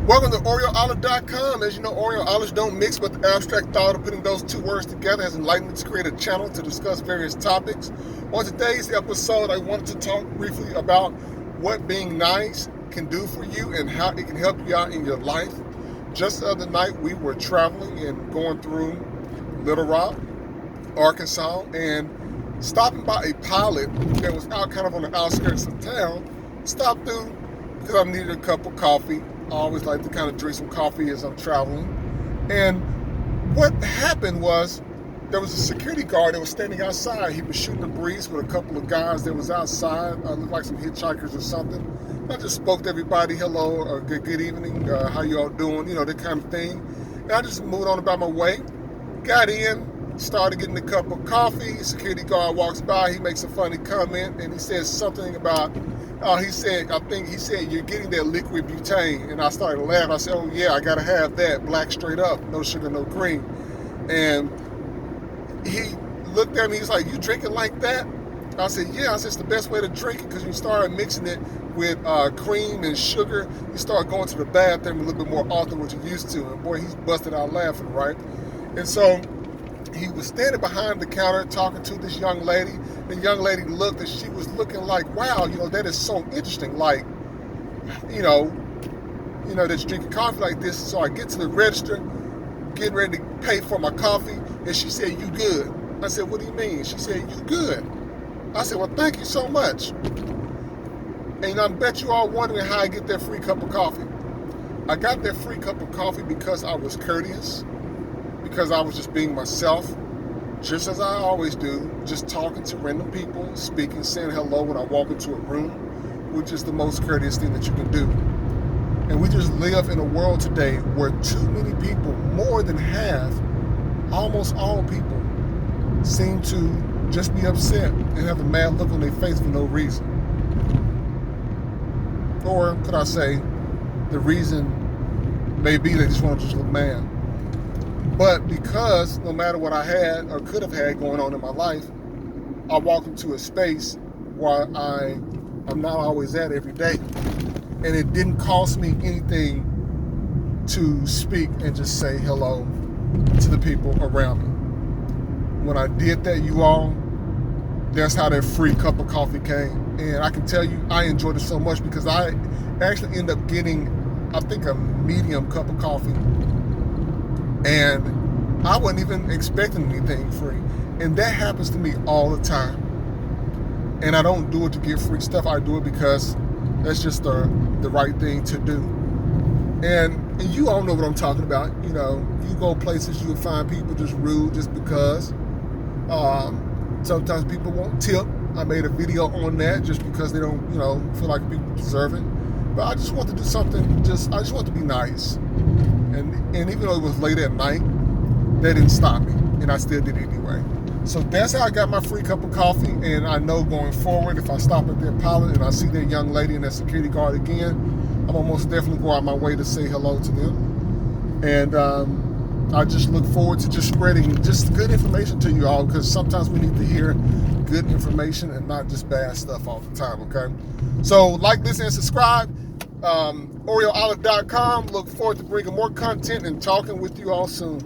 Welcome to OreoOlive.com. As you know, Oreo olives don't mix, but the abstract thought of putting those two words together has enlightened me to create a channel to discuss various topics. On today's episode, I wanted to talk briefly about what being nice can do for you and how it can help you out in your life. Just the other night, we were traveling and going through Little Rock, Arkansas, and stopping by a pilot that was out kind of on the outskirts of town. Stopped through because I needed a cup of coffee. I always like to kind of drink some coffee as I'm traveling. And what happened was there was a security guard that was standing outside. He was shooting the breeze with a couple of guys that was outside. Looked like some hitchhikers or something. I just spoke to everybody, hello, or good evening, how you all doing, that kind of thing. And I just moved on about my way. Got in, started getting a cup of coffee. Security guard walks by. He makes a funny comment, and he says something about, he said, you're getting that liquid butane. And I started laughing. I said, oh yeah, I gotta have that, black straight up, no sugar, no cream. And he looked at me, he's like, you drinking like that? I said, yeah. I said, it's the best way to drink it, because you start mixing it with cream and sugar, you start going to the bathroom a little bit more often than what you used to. And boy, he's busted out laughing, right? And so he was standing behind the counter talking to this young lady. The young lady looked, and she was looking like, wow, that is so interesting. Like, that you're drinking coffee like this. So I get to the register, getting ready to pay for my coffee, and she said, you good? I said, what do you mean? She said, you good? I said, well, thank you so much. And I bet you all wondering how I get that free cup of coffee. I got that free cup of coffee because I was courteous, because I was just being myself, just as I always do, just talking to random people, speaking, saying hello when I walk into a room, which is the most courteous thing that you can do. And we just live in a world today where too many people, more than half, almost all people, seem to just be upset and have a mad look on their face for no reason. Or could I say, the reason may be they just want to just look mad. But because no matter what I had or could have had going on in my life, I walk into a space where I'm not always at every day. And it didn't cost me anything to speak and just say hello to the people around me. When I did that, you all, that's how that free cup of coffee came. And I can tell you, I enjoyed it so much because I actually ended up getting, I think, a medium cup of coffee. And I wasn't even expecting anything free. And that happens to me all the time. And I don't do it to get free stuff. I do it because that's just the right thing to do. And you all know what I'm talking about. You go places, you'll find people just rude just because. Sometimes people won't tip. I made a video on that just because they don't, feel like people deserve it. But I just want to do something, I just want to be nice. And even though it was late at night, that didn't stop me. And I still did it anyway. So that's how I got my free cup of coffee. And I know going forward, if I stop at that pilot and I see that young lady and that security guard again, I'm gonna most definitely go out my way to say hello to them. And I just look forward to just spreading just good information to you all, because sometimes we need to hear good information and not just bad stuff all the time, okay? So like this and subscribe. OreoOlive.com. Look forward to bringing more content and talking with you all soon.